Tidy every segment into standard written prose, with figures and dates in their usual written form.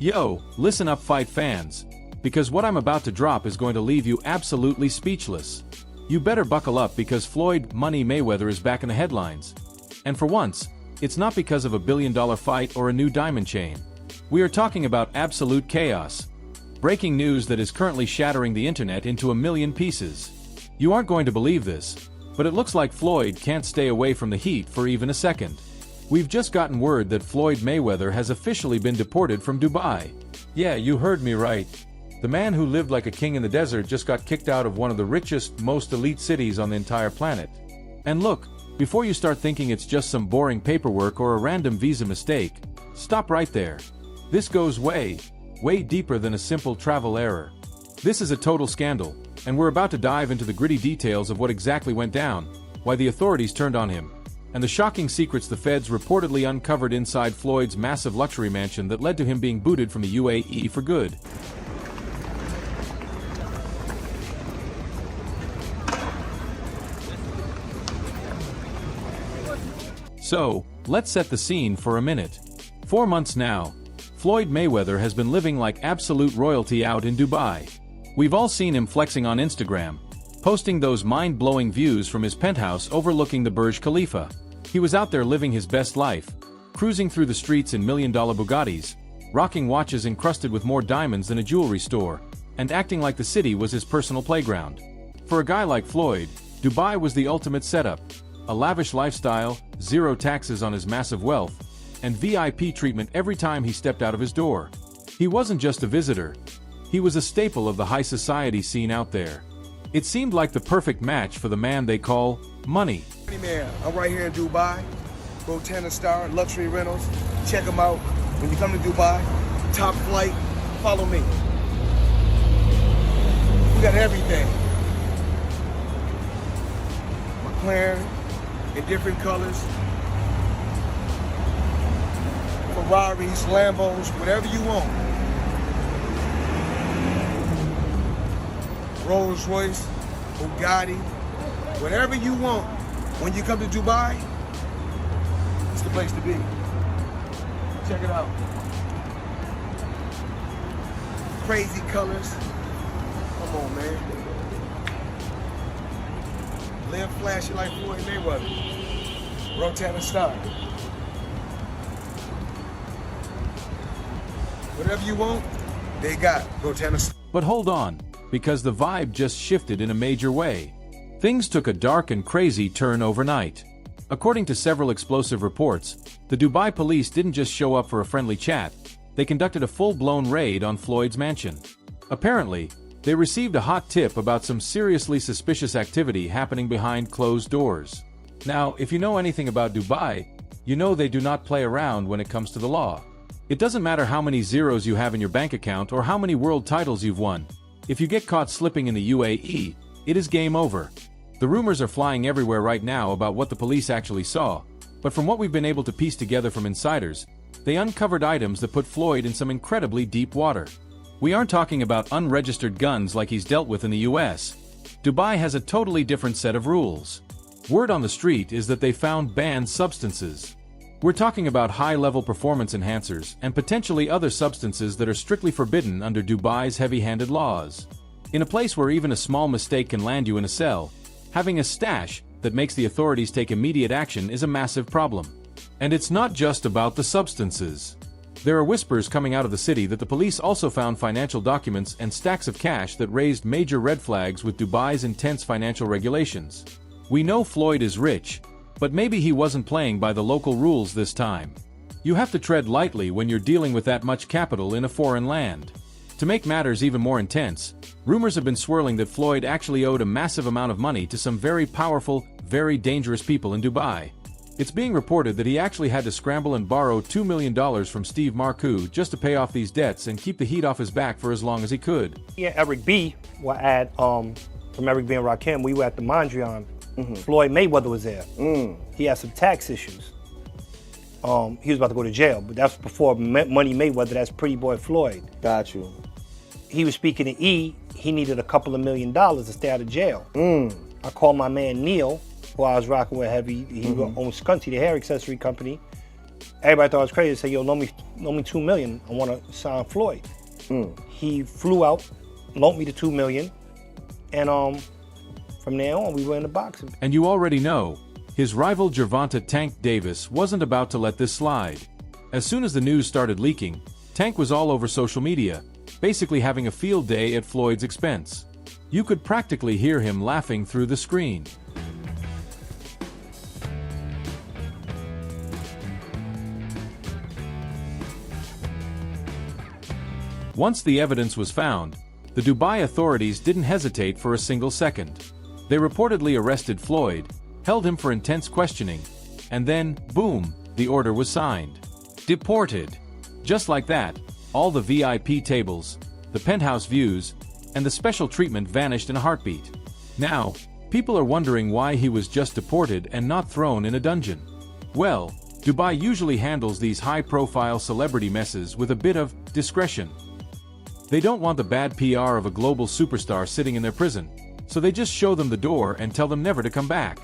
Yo, listen up fight fans, because what I'm about to drop is going to leave you absolutely speechless. You better buckle up because Floyd "Money" Mayweather is back in the headlines. And for once, it's not because of a billion-dollar fight or a new diamond chain. We are talking about absolute chaos. Breaking news that is currently shattering the internet into a million pieces. You aren't going to believe this, but it looks like Floyd can't stay away from the heat for even a second. We've just gotten word that Floyd Mayweather has officially been deported from Dubai. Yeah, you heard me right. The man who lived like a king in the desert just got kicked out of one of the richest, most elite cities on the entire planet. And look, before you start thinking it's just some boring paperwork or a random visa mistake, stop right there. This goes way, way deeper than a simple travel error. This is a total scandal, and we're about to dive into the gritty details of what exactly went down, why the authorities turned on him, and the shocking secrets the feds reportedly uncovered inside Floyd's massive luxury mansion that led to him being booted from the UAE for good. So, let's set the scene for a minute. 4 months now, Floyd Mayweather has been living like absolute royalty out in Dubai. We've all seen him flexing on Instagram, posting those mind-blowing views from his penthouse overlooking the Burj Khalifa. He was out there living his best life, cruising through the streets in million-dollar Bugattis, rocking watches encrusted with more diamonds than a jewelry store, and acting like the city was his personal playground. For a guy like Floyd, Dubai was the ultimate setup. A lavish lifestyle, zero taxes on his massive wealth, and VIP treatment every time he stepped out of his door. He wasn't just a visitor. He was a staple of the high society scene out there. It seemed like the perfect match for the man they call Money. Man, I'm right here in Dubai. Go 10 star, luxury rentals. Check them out. When you come to Dubai, top flight, follow me. We got everything. McLaren in different colors. Ferraris, Lambos, whatever you want. Rolls Royce, Bugatti, whatever you want. When you come to Dubai, it's the place to be. Check it out. Crazy colors. Come on, man. Live flashy like Floyd Mayweather. Rotating star. Whatever you want, they got Rotating star. But hold on, because the vibe just shifted in a major way. Things took a dark and crazy turn overnight. According to several explosive reports, the Dubai police didn't just show up for a friendly chat, they conducted a full-blown raid on Floyd's mansion. Apparently, they received a hot tip about some seriously suspicious activity happening behind closed doors. Now, if you know anything about Dubai, you know they do not play around when it comes to the law. It doesn't matter how many zeros you have in your bank account or how many world titles you've won. If you get caught slipping in the UAE, it is game over. The rumors are flying everywhere right now about what the police actually saw, but from what we've been able to piece together from insiders, they uncovered items that put Floyd in some incredibly deep water. We aren't talking about unregistered guns like he's dealt with in the US. Dubai has a totally different set of rules. Word on the street is that they found banned substances. We're talking about high-level performance enhancers and potentially other substances that are strictly forbidden under Dubai's heavy-handed laws. In a place where even a small mistake can land you in a cell, having a stash that makes the authorities take immediate action is a massive problem. And it's not just about the substances. There are whispers coming out of the city that the police also found financial documents and stacks of cash that raised major red flags with Dubai's intense financial regulations. We know Floyd is rich, but maybe he wasn't playing by the local rules this time. You have to tread lightly when you're dealing with that much capital in a foreign land. To make matters even more intense, rumors have been swirling that Floyd actually owed a massive amount of money to some very powerful, very dangerous people in Dubai. It's being reported that he actually had to scramble and borrow $2 million from Steve Marcoux just to pay off these debts and keep the heat off his back for as long as he could. Me and Eric B were at, from Eric B and Rakim, we were at the Mondrian. Floyd Mayweather was there. He had some tax issues. He was about to go to jail, but that's before Money Mayweather, that's Pretty Boy Floyd. Got you. He was speaking to E, he needed a couple of $1 million to stay out of jail. I called my man Neil, who I was rocking with heavy. He owns Scunty, the hair accessory company. Everybody thought it was crazy. They said, yo, loan me $2 million. I want to sign Floyd. He flew out, loaned me the $2 million, and from there on, we were in the boxing. And you already know, his rival Gervonta Tank Davis wasn't about to let this slide. As soon as the news started leaking, Tank was all over social media, basically having a field day at Floyd's expense. You could practically hear him laughing through the screen. Once the evidence was found, the Dubai authorities didn't hesitate for a single second. They reportedly arrested Floyd, held him for intense questioning, and then, boom, the order was signed. Deported. Just like that, all the VIP tables, the penthouse views, and the special treatment vanished in a heartbeat. Now, people are wondering why he was just deported and not thrown in a dungeon. Well, Dubai usually handles these high-profile celebrity messes with a bit of discretion. They don't want the bad PR of a global superstar sitting in their prison, so they just show them the door and tell them never to come back.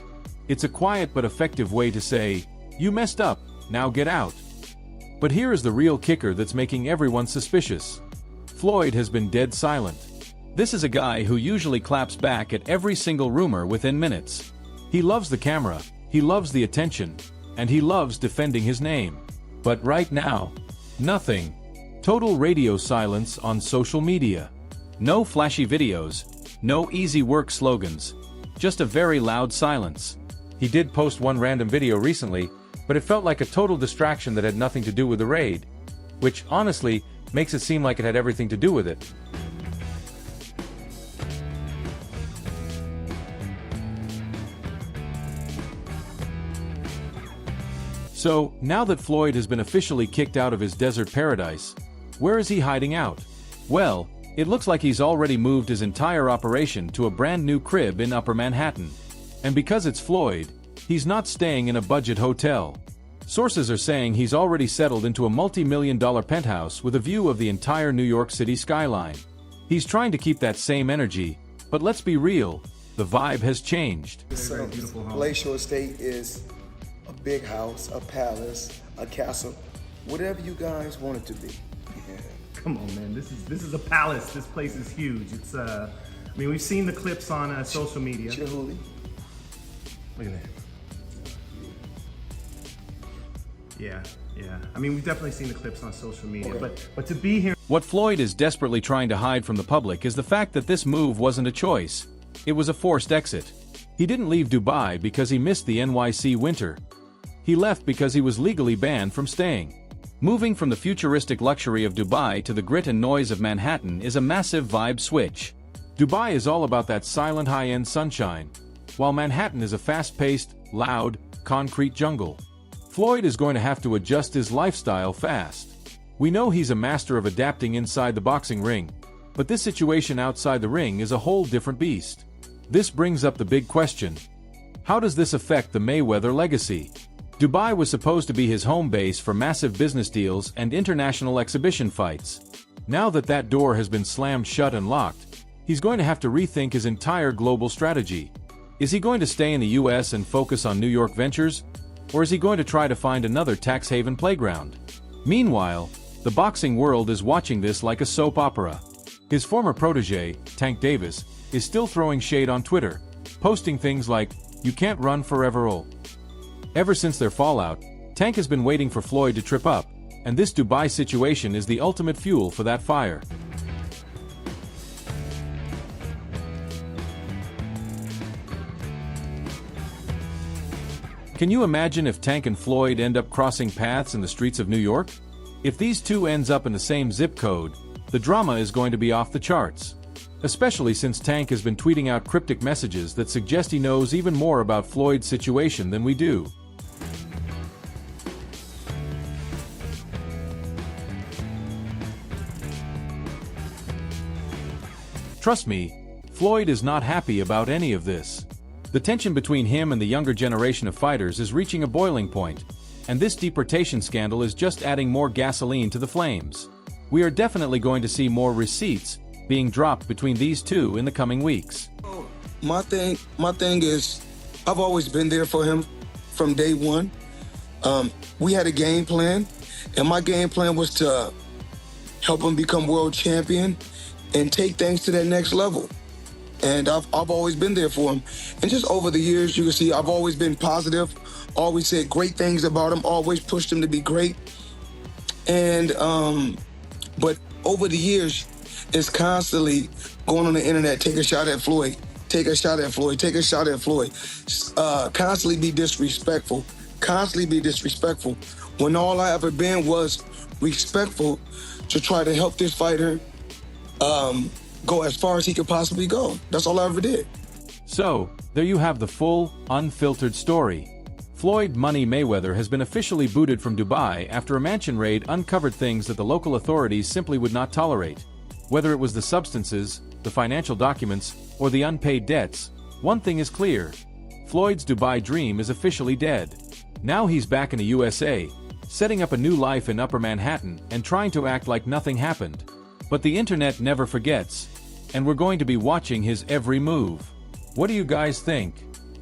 It's a quiet but effective way to say, "You messed up, now get out." But here is the real kicker that's making everyone suspicious. Floyd has been dead silent. This is a guy who usually claps back at every single rumor within minutes. He loves the camera, he loves the attention, and he loves defending his name. But right now, nothing. Total radio silence on social media. No flashy videos, no easy work slogans, just a very loud silence. He did post one random video recently, but it felt like a total distraction that had nothing to do with the raid, which honestly makes it seem like it had everything to do with it. So, now that Floyd has been officially kicked out of his desert paradise, where is he hiding out? Well, it looks like he's already moved his entire operation to a brand new crib in Upper Manhattan. And because it's Floyd, he's not staying in a budget hotel. Sources are saying he's already settled into a multi-million-dollar penthouse with a view of the entire New York City skyline. He's trying to keep that same energy, but let's be real, the vibe has changed. This palatial estate is a big house, a palace, a castle, whatever you guys want it to be. Come on, man. This is a palace. This place is huge. It's I mean, we've seen the clips on social media. Chihuly. Look at that. Yeah. I mean, we've definitely seen the clips on social media, Okay. but to be here. What Floyd is desperately trying to hide from the public is the fact that this move wasn't a choice. It was a forced exit. He didn't leave Dubai because he missed the NYC winter. He left because he was legally banned from staying. Moving from the futuristic luxury of Dubai to the grit and noise of Manhattan is a massive vibe switch. Dubai is all about that silent high-end sunshine, while Manhattan is a fast-paced, loud, concrete jungle. Floyd is going to have to adjust his lifestyle fast. We know he's a master of adapting inside the boxing ring, but this situation outside the ring is a whole different beast. This brings up the big question: how does this affect the Mayweather legacy? Dubai was supposed to be his home base for massive business deals and international exhibition fights. Now that that door has been slammed shut and locked, he's going to have to rethink his entire global strategy. Is he going to stay in the US and focus on New York ventures? Or is he going to try to find another tax haven playground? Meanwhile, the boxing world is watching this like a soap opera. His former protege, Tank Davis, is still throwing shade on Twitter, posting things like, "You can't run forever old." Ever since their fallout, Tank has been waiting for Floyd to trip up, and this Dubai situation is the ultimate fuel for that fire. Can you imagine if Tank and Floyd end up crossing paths in the streets of New York? If these two ends up in the same zip code, the drama is going to be off the charts. Especially since Tank has been tweeting out cryptic messages that suggest he knows even more about Floyd's situation than we do. Trust me, Floyd is not happy about any of this. The tension between him and the younger generation of fighters is reaching a boiling point, and this deportation scandal is just adding more gasoline to the flames. We are definitely going to see more receipts being dropped between these two in the coming weeks. My thing is, I've always been there for him from day one. We had a game plan, And my game plan was to help him become world champion and take things to that next level. And I've always been there for him. And just over the years, you can see I've always been positive, always said great things about him, always pushed him to be great. And, but over the years, it's constantly going on the internet, take a shot at Floyd, take a shot at Floyd, take a shot at Floyd. Constantly be disrespectful, when all I ever been was respectful to try to help this fighter go as far as he could possibly go. That's all I ever did. So, there you have the full, unfiltered story. Floyd "Money" Mayweather has been officially booted from Dubai after a mansion raid uncovered things that the local authorities simply would not tolerate. Whether it was the substances, the financial documents, or the unpaid debts, one thing is clear. Floyd's Dubai dream is officially dead. Now he's back in the USA, setting up a new life in Upper Manhattan and trying to act like nothing happened. But the internet never forgets, and we're going to be watching his every move. What do you guys think?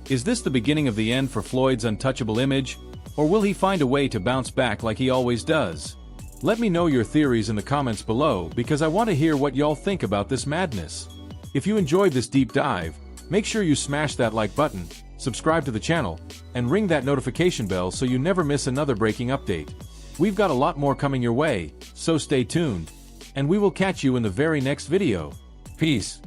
Is this the beginning of the end for Floyd's untouchable image, or will he find a way to bounce back like he always does? Let me know your theories in the comments below because I want to hear what y'all think about this madness. If you enjoyed this deep dive, make sure you smash that like button, subscribe to the channel, and ring that notification bell so you never miss another breaking update. We've got a lot more coming your way, so stay tuned, and we will catch you in the very next video. Peace.